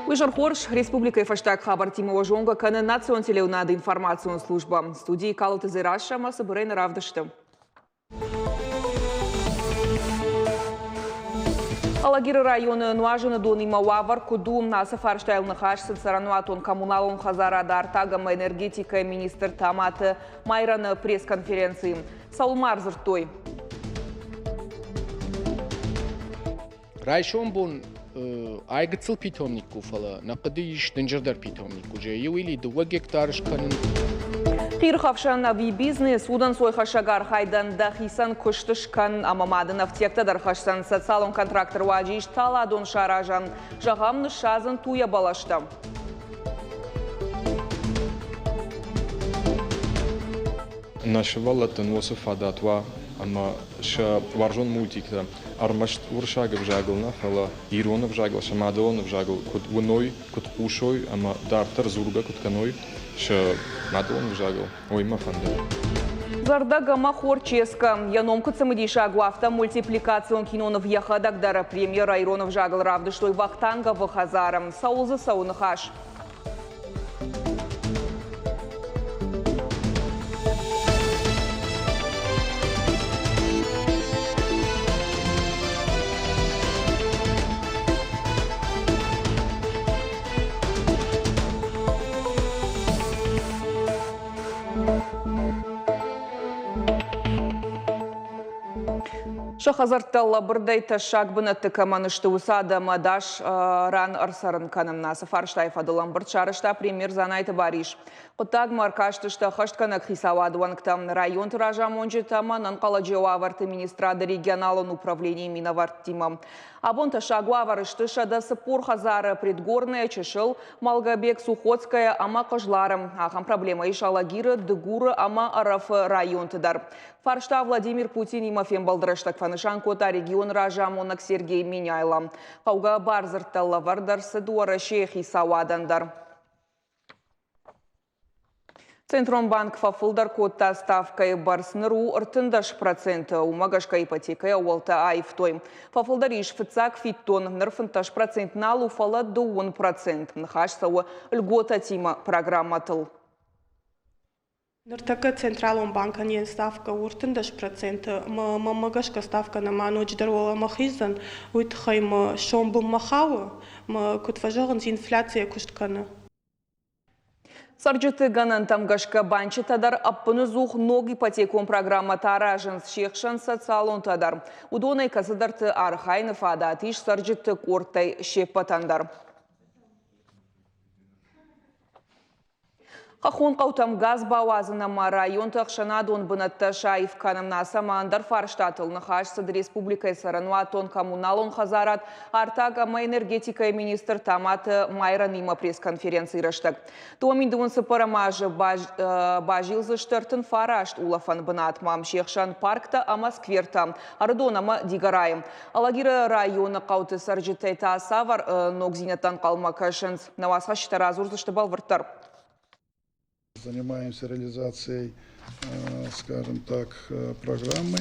Уйжар Хорш, Республика Фаштаг Хабар Тимова Жонга, Каненацион телеунады информационная служба. Студии Калуты Зираша, Маса Бурейна Равдышты. Алагиры районы Нуажины Донима Вавар, Кудум, Наса Фарштайл Нахаш, Сарануатон Коммуналон Хазара Дартагама энергетика министр Таматы Майрана пресс-конференции. Саулмар Зыртой. Райшон бун айгыцыл питомник куфала, нақыды еш дынжырдар питомник уже. Юили 2 гектарыш канын. Қирхавшан ави бизнес, удан сойхашагар хайдан дахисан күштішкан амамадын автекта дархашсан социалон контрактор ваджиш таладон шаражан жағамны шазын туя балашта. Наша валатан wasifadатва, ама ша варжон мультикта. Армашт уршага вжаглна, фала ирона вжагла, шамадона вжагл, кут уной, кут ушой, ама дартар зурга кут каной, ша мадон вжагл. Ой, мафанда. Зардагама Хорческа. Яном куцамыдиша гуафта мультипликацион кинонов яхадагдара премьер Айронов жагл равдышлой вахтанга вахазарам. Саулзы саунахаш. Шахазарталла бірдайта шагбынатты каманышты усада мадаш ран арсарын канымна. Сафарштай фадылан бірчарышта премьер занайты бариш. Құттаг маркаштышта хаштканак хисавадуанктам район тыража монжетама нанқала жауаварты министрады регионалын управление миновартимам. Абонта шагуаварышты шада сыпур хазары предгорная чешыл Малгабек Сухотская ама қыжларым. Ахам проблема иш алагиры дыгуры ама арафы район тыдар. Фаршта Владимир Путин имафен балдыраштак фанышан кота регион ражамонак Сергей Миняйлам. Қауға барзыртталла вардарсы дуара шейхи сауадандар. Центромбанк фафылдар котта ставкай барсныру ыртындаш проценты умагашка ипотекая уолта айфтой. Фафылдар иш фыцак фиттон нырфынташ процент налу фала до 1%. Нхаш сауы льгота тима программа тыл. Ныртака Централон банка не ставка уртындаш проценты. Магашка ставка на маноч дарвола махизан. Уйтхайм шомбу махавы. Кутважоган инфляция кушткана. Сарджыты ганан тамгашка банчы тадар аппыны зух ног ипотекон программа таражын шекшан социалон тадар. Удонай казыдарты архайнов адатиш сарджыты кортай шеппатандар. Хахон қаутам газ бауазынама район тақшанадон бынатта шайф канымна самандар фарштатылны хашсыд республикай Сарануатон коммуналон хазарат артагама энергетика министр Таматы Майран има пресс-конференции раштак. Туаминдуын сыпарамажы бажилзы штыртын фарашт улафан бынат мам шекшан паркта ама скверта ардонама дигарайым. Алагиры районы қауты сарджитайта савар ногзинатан қалма кашынс навасха штаразурзышты балвырттар. Занимаемся реализацией, скажем так, программы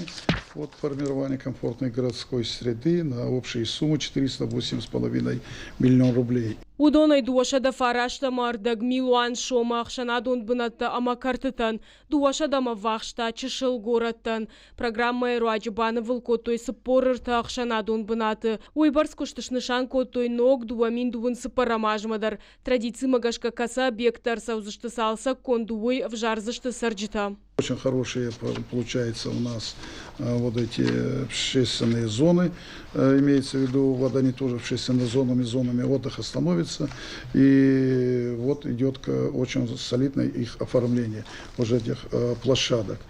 от формирования комфортной городской среды на общую сумму 408,5 миллион рублей. Удонай дуашада фарашта мардаг милуан шома ахшанадон бынатта ама картытан, дуашадама вахшта чышыл гораттан. Программа руаджибаны вылкотой сыппорырта ахшанадон бынаты. Уйбарс куштышнышан котой ног дуамин дуын сыпарамажмадар. Традиции магашка каса объектар саузышты салса кондуой в жарзышты сарджита. Очень хорошие получается у нас вот эти общественные зоны, имеется в виду, вот они тоже общественными зонами отдыха становятся, и вот идет очень солидное их оформление уже этих площадок,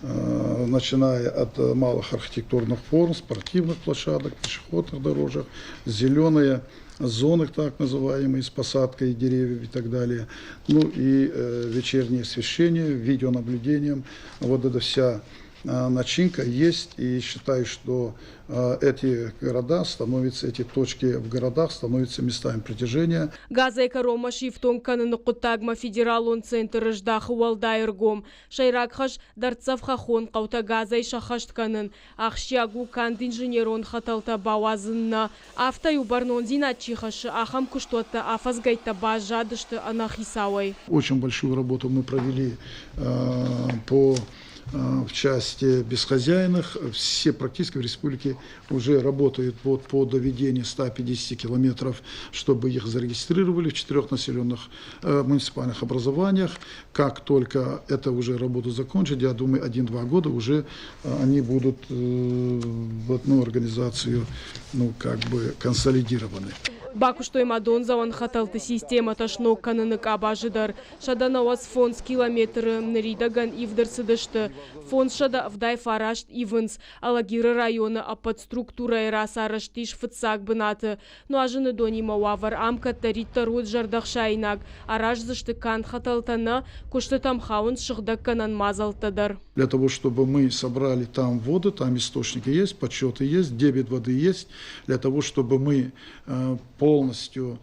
начиная от малых архитектурных форм, спортивных площадок, пешеходных дорожек, зеленые зоны, так называемые, с посадкой деревьев и так далее. Ну и вечернее освещение, видеонаблюдением. Вот эта вся начинка есть, и считаю, что эти города становятся, эти точки в городах становятся местами притяжения. Газайка Рома Шифтон каныны Кутагма федералон центр ждахы Уалдайргом. Шайракхаш Дарцавхахон Каута Газай Шахашт канын. Ахшиагу канд инженерон хаталта бауазынна. Афта юбарнон зиначихаши ахам куштуатта афазгайта бажадышты анахисауай. Очень большую работу мы провели в части бесхозяйных. Все практически в республике уже работают по доведению 150 километров, чтобы их зарегистрировали в 4 населенных муниципальных образованиях. Как только эта уже работа закончит, я думаю, 1-2 года уже они будут в одну организацию, консолидированы. Бакуштой Мадон заван хаталты система ташнок канынык абажидар. Шадана вас фон с километры нридаган ивдерсыдышты. Фон шада вдай фарашт ивенс. Алагиры районы апад структура ирасарыштиш фыцак бынаты. Ну ажыны донима вавар амкатта риттаруд жардахшайнак. Аражзышты кан хаталтана кушты там хаун шыгдак канан мазалтадар. Для того, чтобы мы собрали там воду, там источники есть, подсчеты есть, дебет воды есть. Для того, чтобы мы полностью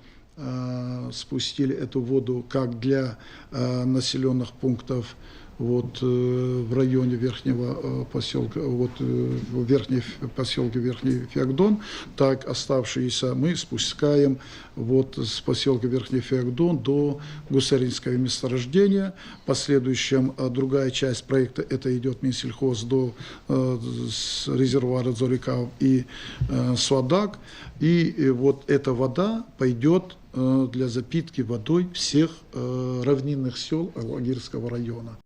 спустили эту воду как для населенных пунктов в районе верхнего поселка, в верхней поселке Верхний Феогдон, так оставшиеся мы спускаем с поселка Верхний Феогдон до Гусаринского месторождения. В последующем другая часть проекта это идет Минсельхоз до резервуара Зорикав и Суадак. И эта вода пойдет для запитки водой всех равнинных сел Алагирского района.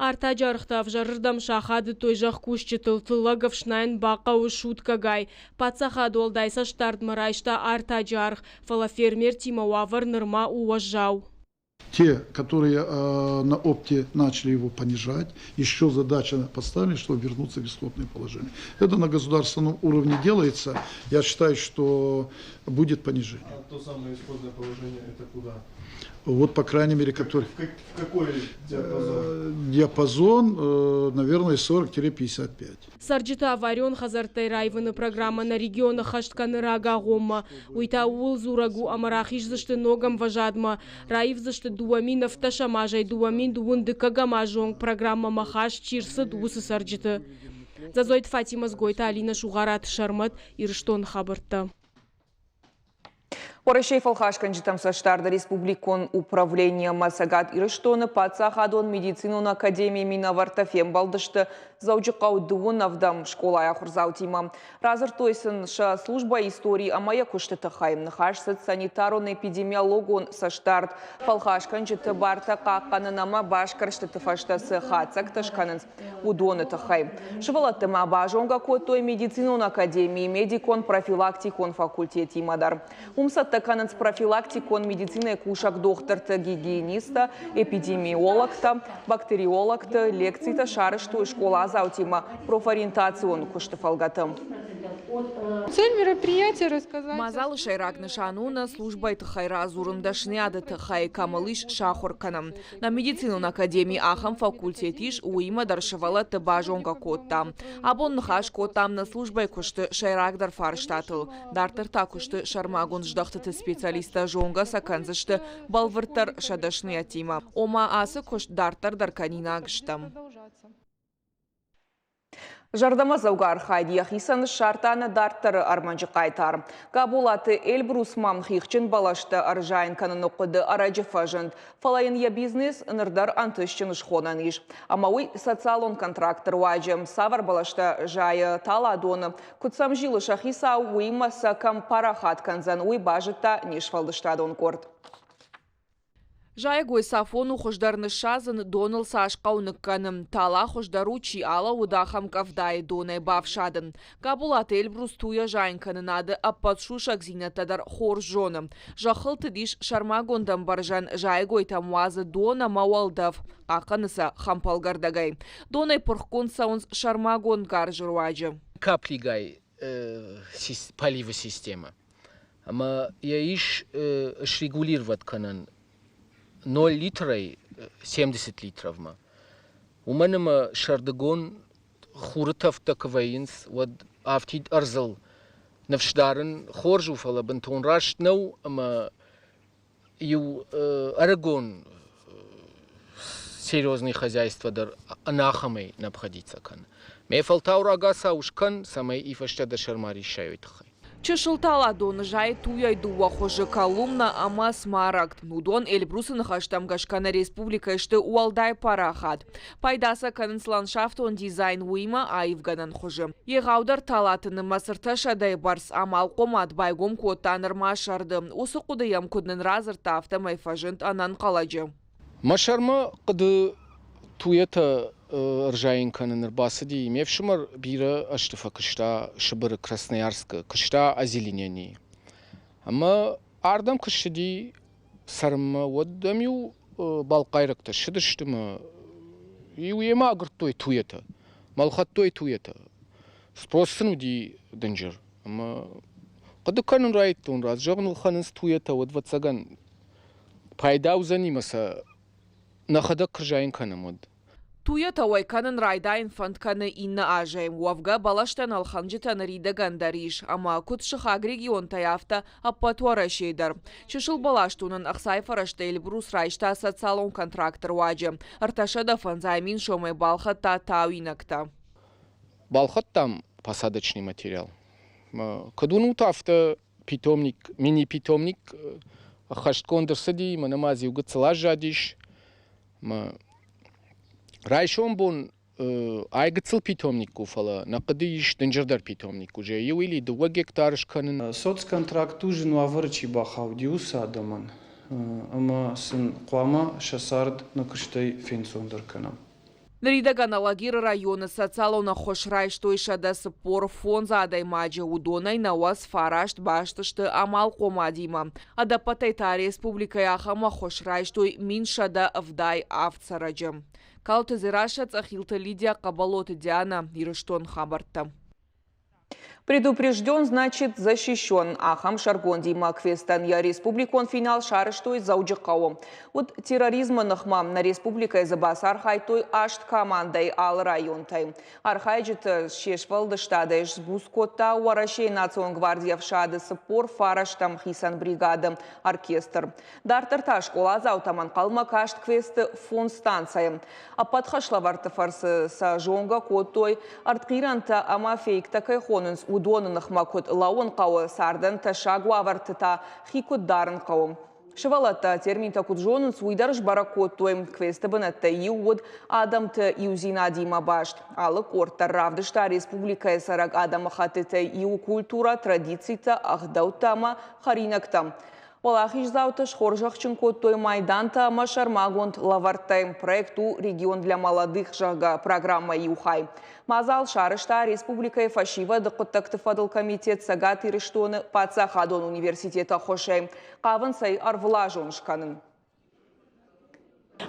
Арта жарықтав жарырдам шахады той жақ күшчетіл тылығып шнайын бақауы шутка гай. Патсахады олдайса штардмырайшта арта жарық. Фалафермер Тимауавар нырма уажжау. Те, которые на опте начали его понижать, еще задача поставлена, чтобы вернуться в исходное положение. Это на государственном уровне делается. Я считаю, что будет понижение. А то самое исходное положение это куда? По крайней мере, который... В какой диапазон? Диапазон, наверное, 40-55. Сарджита аварион хазартай райвыны программа на региона хаштканы рага гома. Уйта ул зурагу амарахиш зашты ногам важадма. Раив зашты дуаминов ташамажай дуамин дуунды кагамажонг программа махаш чирсы дусы сарджиты. Зазойт Фатима Сгойта Алина Шугарат Шармат Ирштон Хабарта. Орышей фалхашкан житамса штарда республикон управления Масагат Ирыштоны Пацахадон медицинун академии Минавартафем балдышты заучықау дуын авдам школая хурзаутима. Разыр тойсын ша служба истории амая кушты тахайм нахашсыт санитарон эпидемиологон са штард фалхашкан житы барта қаққанынама башкаршты тыфаштасы хацак ташканын удоны тахайм. Шывалаттыма бажонга котой медицинун академии медикон профилактикон факультети мадар. Таканец профилактикон медицины кушак доктор-то гигиениста, эпидемиолог-то, бактериолог-то, лекции-то шарышто школа заутима профориентацион куштафалгатам. Цель мероприятия рассказать. Мазал шайрак нишануна служба это хайра зурындашняды хай камалыш шахорканам. На медицину на академии ахам факультетиш уима даршавала табажонга коттам. Абон нахаш коттам на службе кушты шайрак дар фарштатыл. Дартер такушты шармагун ждахты специалиста жонга саканзышты балвыртар шадашны атима. Ома асы куш дартер дарканина агштам. Жардама заугар хайдиях исан шартаны дарттары арманжы қайтар. Кабулаты Эльбрус мамхихчын балашты аржайын канын оқыды арajы фажынд. Фалайын я бизнес нырдар антышчын шхонан иш. Амауи социалон контрактор уайжым савар балашты жайы таладоны. Кутсам жылы шахиса уймаса кампарахат канзан уй бажыта нешфалдыштадон корд. Жай гой сафону хождарны шазын доныл сашқауны каным. Тала хождару чи ала удахам кавдай донай бавшадын. Кабулат Эльбрус туя жайын канынады аппатшушак зинатадар хор жоным. Жахыл тыдиш шармагондам баржан жай гой тамуазы дона мауалдав. Ақаныса хампалгардагай. Донай пұрқкон саунс шармагон гаржыруажы. Капли гай поливы система. Ама я иш регулировать канан 0 литрой 70 литров. У меня шардагон خورة كوينس ود أفتيد أرزل نفشدارن خورجو فلا بنتون راشت نو أما يو أرجون серьезные хозяйства дар анахамей необходится кан. Мефалтаура гаса ушкан самой и фашта да шармари шайотхай. Чешылтала дон жай туяй дуа хожа колумна ама смарагд. Нудон Эльбрусын хаштам гашкана республика ишты уалдай парахат. Пайдаса канынс ландшафтон дизайн уйма айвганан хожа. Егаудар талатыны масырта шадай барс амал комат байгом коттаныр машарды. Осы кудыям куднын разырта автомай фажынт анан каладжы. Машарма кыды туята ржаин каныныр басыди. Мевшимар бира аштыфа кышта шыбыры Красноярска, кышта озеленение. Ама ардам кышыди сарыма воддамю балқайрыкта шыдыштымы. И уема агырттой туята. Малхаттой туята. Спросын уди дынжыр. Ама кыды канын райттон раз. Жағын улханынс туята водватсаган. Пайда узанимаса нахада кыржаин каным од. Туята уайканын райдайн фантканы инна ажайм. Уавга балаштан алханжитан рида гандариш. Ама кутшыхаг регион таяфта аппатуара шейдар. Чышыл балаштунын ақсайфарашта Эльбрус райшта социалон контрактор ваджы. Арташада фанзаймин шомай балхатта тауинакта. Балхаттам посадочный материал. Кадунут авто питомник, мини-питомник. Хашткондырсыди, манамази угыцыла жадиш. Райшон бон айгыцыл питомник куфала, нақыды иш дынжырдар питомник уже. Юили 2 гектар шканын. Соцконтракт уже нуавырчи бахав диуса адаман. Ама сын қуама шасард накыштай фенсондыр канам. Нридаган Алагир районы социалона хошрай что ишада спор фон задай маджа удонай науас фарашт баштышты амал комадима. Ада патайта республика яхама хошрай что миншада вдай авцараджам. Калты зирашац ахилта Лидия Кабалоты Диана Ирыштон Хабарта. Предупрежден, значит защищен. Ахам Шаргонди Маквестан я республикон финал шарыштой зауджикау. Вот терроризма нахмам на республика забас архайтой ашт командой ал районтай. Архайджит шешвалды штадеш бускота уарашей национ гвардия в шады сапор фараштам хисан бригада оркестр. Дартарта школа заутаман калмак ашт квесты фон станция. А подхашлаварты фарсы са жонга котой арткиранта ама фейкта кайхонынс удонынық макут лауын қауы сардын ташагу авартыта хикут дарын қауым. Шывалатта терминта куджонын суйдарыш баракот тойм квесті бінатта иуд адамты иузина дима башт. Алы корттар равдышта республика сарак адамы хатыта иу культура традицийта ахдаутама харинактам. Олахиш заутыш хоржахчин коттой майданта машармагонт лавартай проекту «Регион для молодых» жага программа Юхай. Мазал шарышта республика фашива дықыттақты фадыл комитет сагат ирыштоны паца хадон университета хошай. Қавын сай арвлажон шканын.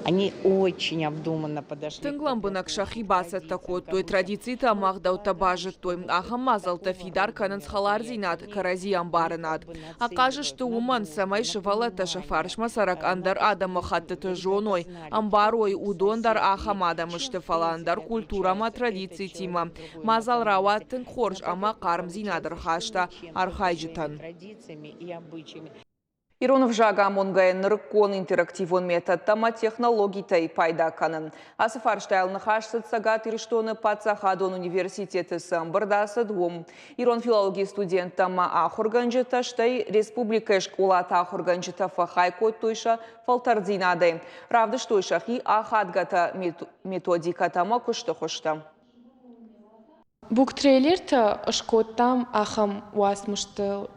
Они очень обдуманно подошли. Тынглам бынак шахибаса такой той традиции тамах даута бажет той. Ахам мазалта фидар канан схаларзинат карази амбарынат. А кажешь, что уман самай шевалата шафаршма сарак андар адама хаттыты жоной. Амбарой удондар ахам адамы штефаландар культурама традиции тима. Мазал рават тын хорж ама кармзинадыр хашта архайжитан. Иронов жага монгай ныркон интерактивон метод тама технологий тай пайда канын. Асыфарштайл нахашсыт сагат ирштоны пацахадон университеты самбырдасы двум. Ирон филологии студент тама ахурганжыта штай республика школа тахурганжыта фахайко тойша фалтардзинадай. Равды штойшахи ахадгата методика тама кушты хошта. Буктрейлерта шкоттам ахам уасмышты.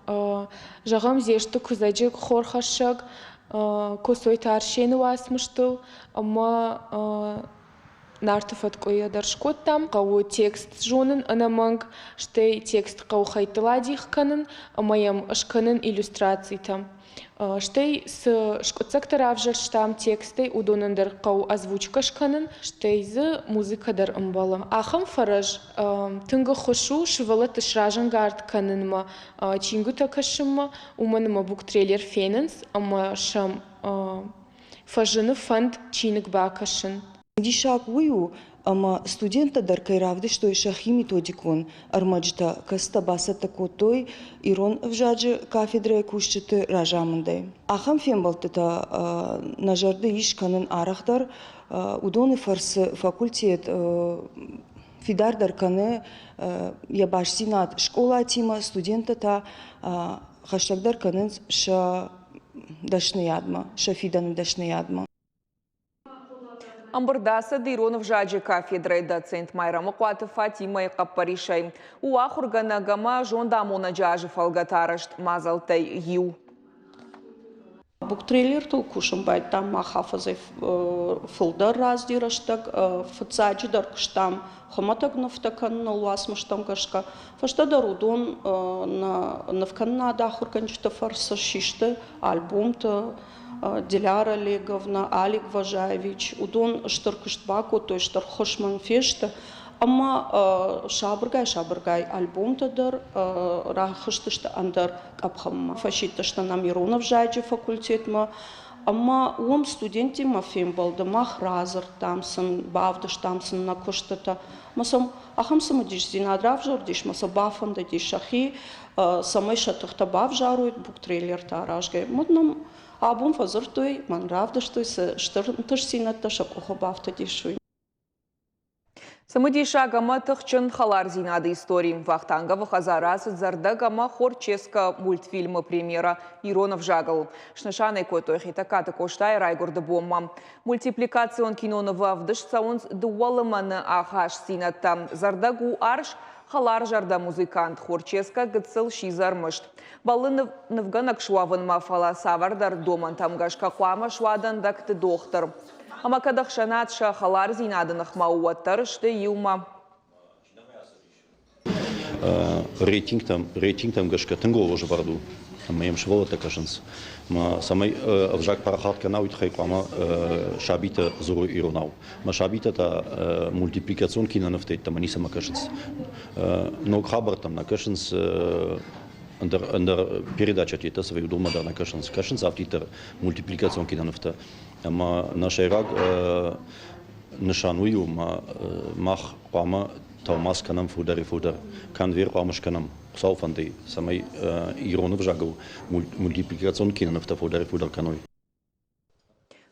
Жағам зешті күзаджик хорхашык, косой таршені уасмышты. Ама нартыфат койадар шкоттам. Қау текст жонын анаманг, штай текст қау хайтыладих канын, амаям шканын иллюстраций там. Штай с шкотсактар авжарштам тексты удонындар қау озвучка шканын, штай зы музыкадар ымбалым. Ахам фараж тыңғы хошу шывалы тышражын гард канынма чингу такашымма, уманыма буктрейлер фененс, ама шам фажыны фанд чинык бакашын. Дишак ую Ама студента дъркай равди, що и шахи методикон, армаджта къста басата котой, ирон вжаджа кафедра кущите ражамындай. Ахам фембалтата на жарда ишканын арахдар, удоны фарсы факультет фидар дарканы ябашсинат школа тима студентата хаштагдар канын ша дашныядма, ша фиданы дашныядма. Амбырдасы Дирон вжаджи кафедрой доцент Майра Мукуаты Фатима и Каппаришей. У ахургана гама жондамуна джажи фалгатарашт мазалтай ю. Буктрейлер толкушам байт там махафазай фулдар раздираштак фацаджи даркштам хаматак нафтакан на луасмаштам кашка фашта дарудон на вканна дахурканчта фарса шиште альбомта Диляра Леговна, Алик Важаевич, удон штаркштбаку, то есть штархошман фешта, ама шабыргай альбомта дар рахыштышта андар капхамма. Фашитташта на Миронов жайджи факультетма, ама уом студенти мафем балда мах разар тамсын, бавдыш тамсын на коштата. Масам ахам сама диш зинадрав жордиш, маса бафанда диш ахи, самай шатыхта бав жарует буктрейлер таражгай. Моднам Абун фазор той ман равда что се штыртыш синатта шакоха бафта дишуй. Самыдиша гама тахчын халар зинады истории. Вахтанга вахазарас зарда гама хорческа мультфильмы премьера Иронов жагал. Шнашаны койтой хитакаты коштай райгорды бомма. Мультипликацион кинонова вдышца он дуалыманы ахаш синатта. Зардагу арш халар жарда музыкант хорческа гыцыл шизармышт. Балы навганак шуавын мафала савардар доман тамгашка куама шуадан дакты доктор. Ама кадах шанатша халар зинадынах мауаттар шты юма. Рейтинг там гашка тынгол уже барду. Моем швола такашенс. Ма самай авжак парахат канал итхай куама шабита зуру иронау. Ма шабита та мультипликацион кинанафтейт там аниса макашенс. Но хабар там накашенс Under передача тета свою дома да на кашенс автитер мультипликацион кинанафта. Ама наша ирак нешаную мах куама Thomas kanam фудар kan weer kwamers kanam zal van die samai Иронов жагал мультипликацион кинанафта фудар каной.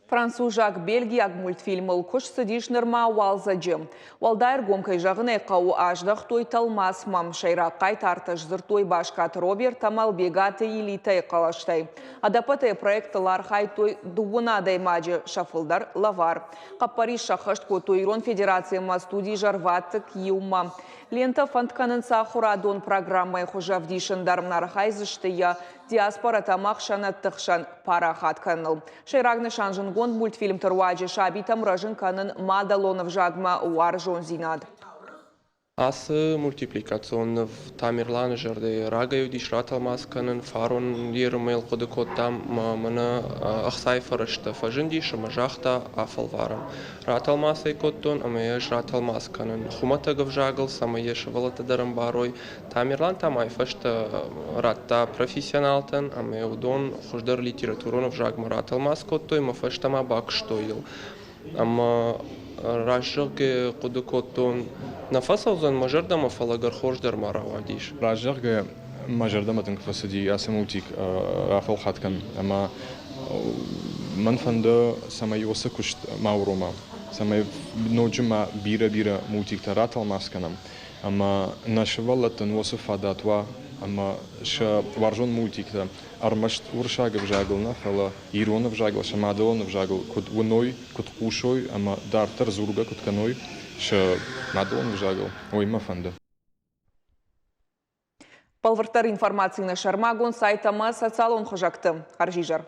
Францужак Бельгияк мультфильмыл куш сыдиш нырма уалзаджы. Уалдайр гомкай жағын қау аждақ той талмас мам шайраққай тартыш зыртой башкат Роберт тамал бегаты илитай қалаштай. Адапатай проектлар хай той дуынадай маджы шафылдар лавар. Қаппари шақышт той Ирон Федерация ма студий жарваттык юма. Лента фантканынса хурадон программай хужавдишындарм нархайзыштыя диаспора тамақ шанаттықшан парахат каныл. Шайрагны шанжынгон мультфильм тұрваджы шабитам рожын канын мадалонов жагма уар жон зинад. Аз мультипликацион в Тамерлан жерде рагаю диш раталмас канын фарон лирмел кодекот там мана ахсай фарышта фажын диш мажахта афалварам. Раталмас айкоттон амаяш раталмас канын хумата гавжагал самаяш валата дарам барой. Тамерлан там айфашта ратта профессионалтан амаяудон хуждар литературон в жагма раталмас коттой мафашта ма бакштоил. Ама Рашжырге кудыкоттон нафасаузан мажардама фалагар хождар маравадиш. Рашжырге мажардама тынкфасади асамутик рафал хаткан, ама манфанда самай осакушт маурома, самай ноджима бира мутик таратал масканам, ама нашивалатан осафадатва, ама ша варжон мультикта армашт уршагов жагл нафала Иронов жагл шамадонов жагл код уной код кушой ама дартер зурга код каной ша мадонов жагл ой мафанда. Палвартар информации на Шармагон сайтама социалон хожакты. Харжижар.